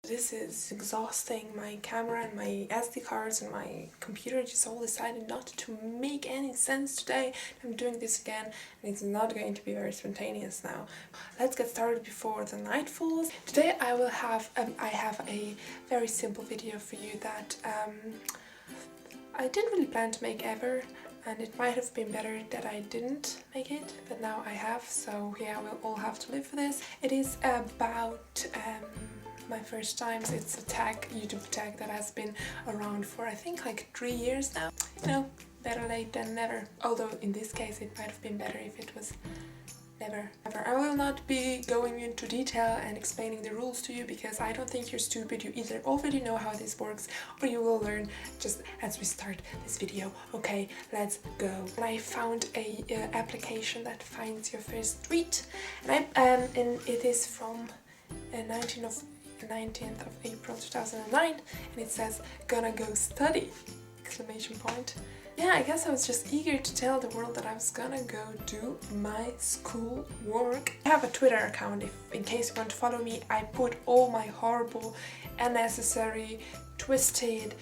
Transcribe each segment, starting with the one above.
This is exhausting. My camera and my SD cards and my computer just all decided not to make any sense today. I'm doing this again and it's not going to be very spontaneous now. Let's get started before the night falls. Today I have a very simple video for you that I didn't really plan to make ever, and it might have been better that I didn't make it, but now I have, so yeah, we'll all have to live for this. It is about my first times. It's a YouTube tag that has been around for I think like 3 years now. You know, better late than never. Although in this case it might have been better if it was never. I will not be going into detail and explaining the rules to you because I don't think you're stupid. You either already know how this works or you will learn just as we start this video. Okay, let's go. And I found a application that finds your first tweet, and it is from 19th of April 2009, and it says "gonna go study!" exclamation point. Yeah, I guess I was just eager to tell the world that I was gonna go do my school work. I have a Twitter account in case you want to follow me. I put all my horrible, unnecessary, twisted,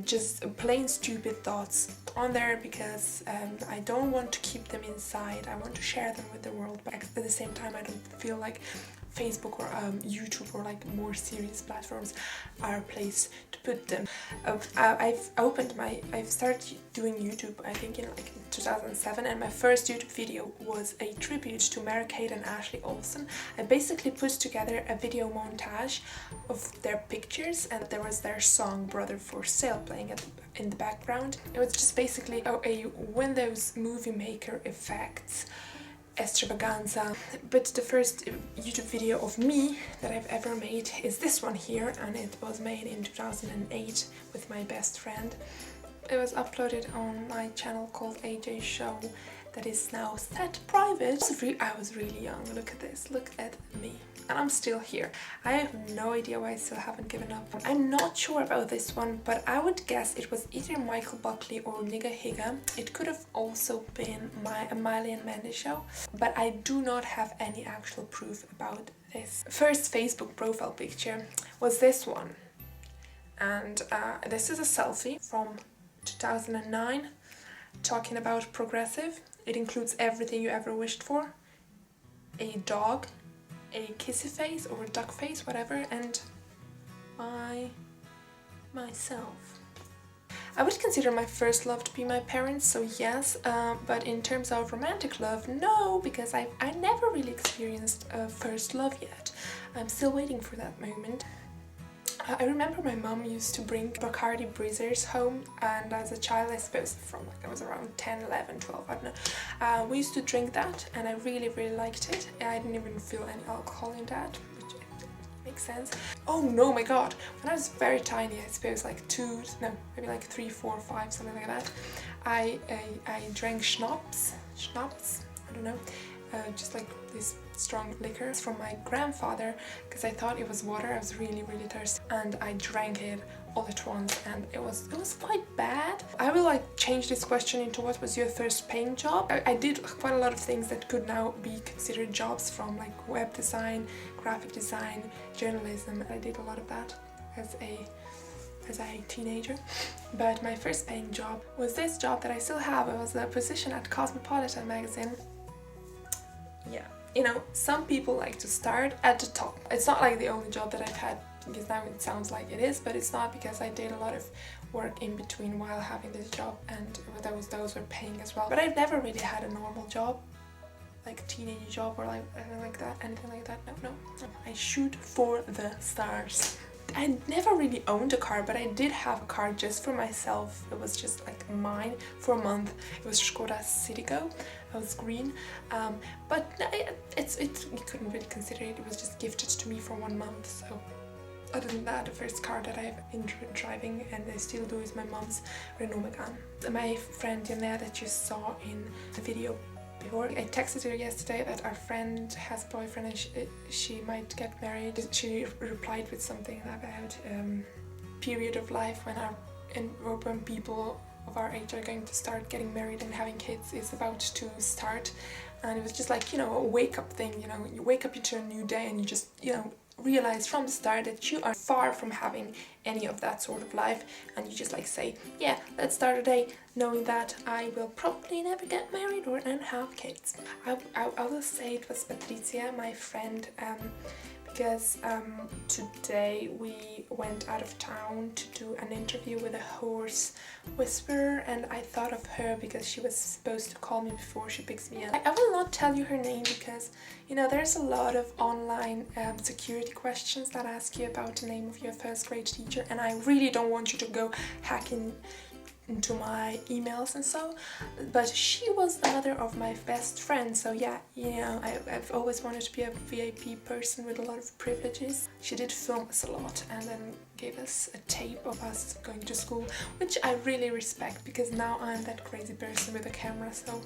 just plain stupid thoughts on there because I don't want to keep them inside. I want to share them with the world, but at the same time I don't feel like Facebook or YouTube or like more serious platforms are a place to put them. I've started doing YouTube I think in like 2007, and my first YouTube video was a tribute to Mary-Kate and Ashley Olsen. I basically put together a video montage of their pictures, and there was their song Brother for Sale playing in the background. It was just basically a Windows Movie Maker effects extravaganza. But the first YouTube video of me that I've ever made is this one here, and it was made in 2008 with my best friend. It was uploaded on my channel called AJ Show that is now set private. I was really young. Look at this, look at me. And I'm still here. I have no idea why I still haven't given up. I'm not sure about this one, but I would guess it was either Michael Buckley or Nigga Higga. It could have also been a Miley and Mandy show, but I do not have any actual proof about this. First Facebook profile picture was this one, and this is a selfie from 2009 talking about progressive. It includes everything you ever wished for: a dog, a kissy face or a duck face, whatever, and myself. I would consider my first love to be my parents, so yes, but in terms of romantic love, no, because I never really experienced a first love yet. I'm still waiting for that moment. I remember my mom used to bring Bacardi Breezers home, and as a child, I suppose from like I was around 10, 11, 12, I don't know, we used to drink that, and I really liked it. I didn't even feel any alcohol in that, which makes sense. Oh no, my god, when I was very tiny, I suppose like maybe like 3, 4, 5, something like that, I drank schnapps, I don't know, just like this strong liquor from my grandfather because I thought it was water. I was really thirsty, and I drank it all at once, and it was quite bad. I will like change this question into what was your first paying job. I did quite a lot of things that could now be considered jobs, from like web design, graphic design, journalism. I did a lot of that as a teenager, but my first paying job was this job that I still have. It was a position at Cosmopolitan magazine. Yeah, you know, some people like to start at the top. It's not like the only job that I've had, because now it sounds like it is, but it's not, because I did a lot of work in between while having this job, and those were paying as well. But I've never really had a normal job, like a teenage job or like anything like that. No. I shoot for the stars. I never really owned a car, but I did have a car just for myself. It was just like mine for a month. It was Skoda Citigo. It was green, but you couldn't really consider it. It was just gifted to me for 1 month. So other than that, the first car that I've enjoyed driving, and I still do, is my mom's Renault Megane. My friend Janelle that you saw in the video before, I texted her yesterday that our friend has a boyfriend and she might get married. She replied with something about period of life when people of our age are going to start getting married and having kids is about to start, and it was just like, you know, a wake up thing. You know, you wake up into a new day and you just, you know, realize from the start that you are far from having any of that sort of life, and you just like say, yeah, let's start a day knowing that I will probably never get married or and have kids. I will say it was Patricia, my friend, because today we went out of town to do an interview with a horse whisperer, and I thought of her because she was supposed to call me before she picks me up. I will not tell you her name because, you know, there's a lot of online security questions that ask you about the name of your first grade teacher, and I really don't want you to go hacking into my emails and so, but she was another of my best friends, so yeah, you know, I've always wanted to be a VIP person with a lot of privileges. She did film us a lot and then gave us a tape of us going to school, which I really respect because now I'm that crazy person with a camera, so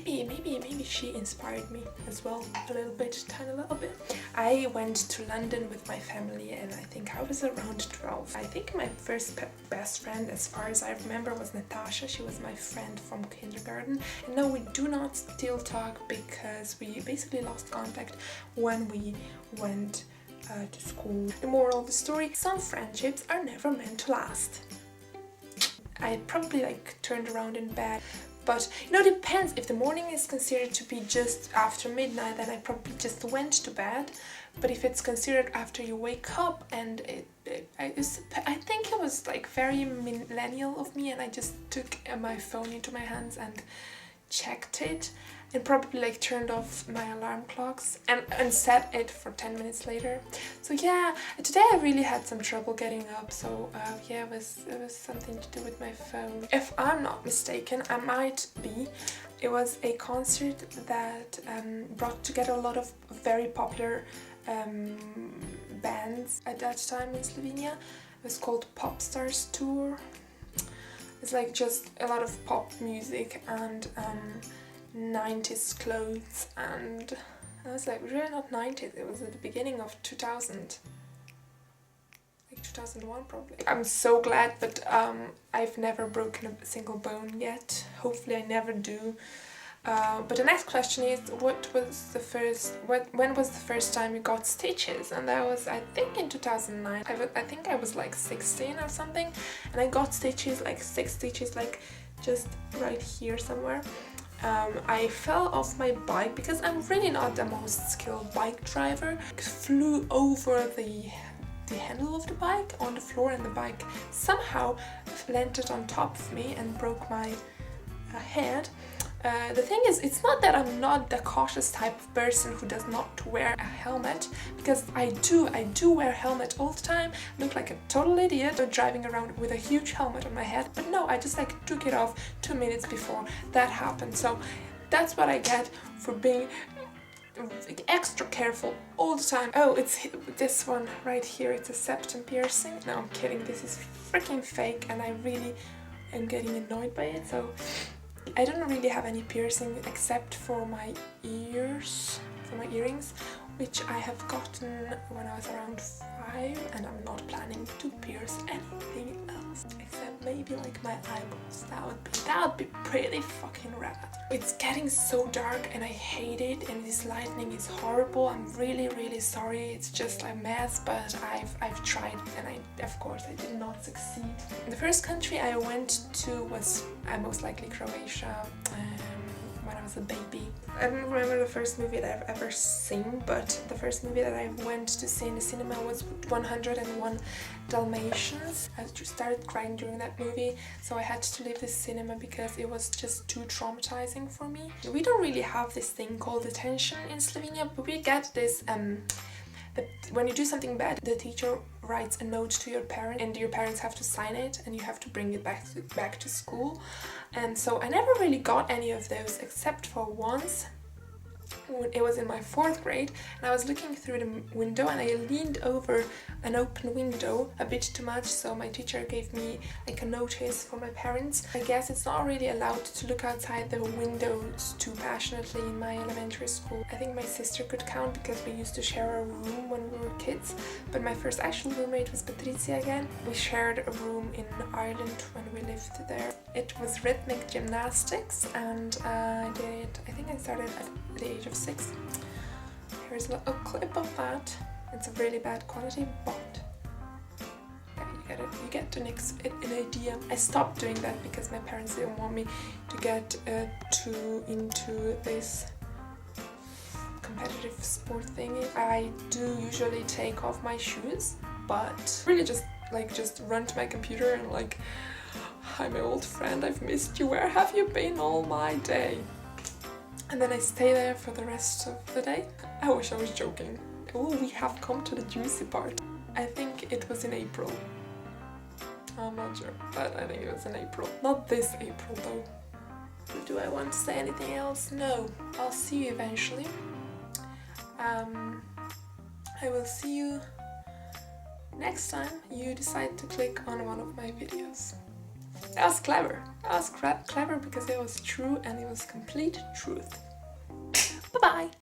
maybe she inspired me as well a little bit, tiny little bit. I went to London with my family and I think I was around 12. I think my first best friend, as far as I remember, was Natasha. She was my friend from kindergarten. And no, we do not still talk because we basically lost contact when we went to school. The moral of the story, some friendships are never meant to last. I probably like turned around in bed. But, you know, it depends. If the morning is considered to be just after midnight, then I probably just went to bed. But if it's considered after you wake up, and I think it was like very millennial of me, and I just took my phone into my hands and checked it, and probably like turned off my alarm clocks and set it for 10 minutes later. So yeah, today I really had some trouble getting up, so yeah, it was something to do with my phone. If I'm not mistaken, I might be. It was a concert that brought together a lot of very popular bands at that time in Slovenia. It was called Pop Stars Tour. It's like just a lot of pop music and 90s clothes, and I was like, really not 90s, it was at the beginning of 2000, like 2001 probably. I'm so glad, but I've never broken a single bone yet. Hopefully I never do. But the next question is, when was the first time you got stitches? And that was, I think, in 2009. I think I was like 16 or something, and I got stitches, like 6 stitches, like just right here somewhere. I fell off my bike because I'm really not the most skilled bike driver. I flew over the handle of the bike on the floor, and the bike somehow landed on top of me and broke my head. The thing is, it's not that I'm not the cautious type of person who does not wear a helmet, because I do wear a helmet all the time, look like a total idiot driving around with a huge helmet on my head, but no, I just like took it off 2 minutes before that happened. So that's what I get for being extra careful all the time. Oh, it's this one right here, it's a septum piercing. No, I'm kidding, this is freaking fake, and I really am getting annoyed by it. So I don't really have any piercing except for my ears, for my earrings, which I have gotten when I was around 5, and I'm not planning to pierce anything else except maybe like my eyeballs. That would be pretty fucking rad. It's getting so dark and I hate it, and this lightning is horrible. I'm really sorry. It's just a mess, but I've tried, and of course I did not succeed. The first country I went to was most likely Croatia. When I was a baby. I don't remember the first movie that I've ever seen, but the first movie that I went to see in the cinema was 101 Dalmatians. I just started crying during that movie, so I had to leave the cinema because it was just too traumatizing for me. We don't really have this thing called detention in Slovenia, but we get this when you do something bad, the teacher writes a note to your parent, and your parents have to sign it, and you have to bring it back to school. And so I never really got any of those, except for once. It was in my 4th grade, and I was looking through the window, and I leaned over an open window a bit too much, so my teacher gave me like a notice for my parents. I guess it's not really allowed to look outside the windows too passionately in my elementary school. I think my sister could count because we used to share a room when we were kids, but my first actual roommate was Patricia again. We shared a room in Ireland when we lived there. It was rhythmic gymnastics, and I think I started at the age of 6. Here's a little clip of that. It's a really bad quality, but yeah, you get an idea. I stopped doing that because my parents didn't want me to get too into this competitive sport thingy. I do usually take off my shoes, but really just run to my computer and like, hi my old friend, I've missed you, where have you been all my day? And then I stay there for the rest of the day. I wish I was joking. Oh, we have come to the juicy part. I think it was in April. I'm not sure, but I think it was in April. Not this April though. Do I want to say anything else? No. I'll see you eventually. I will see you next time you decide to click on one of my videos. That was clever. That was clever because it was true and it was complete truth. Bye-bye!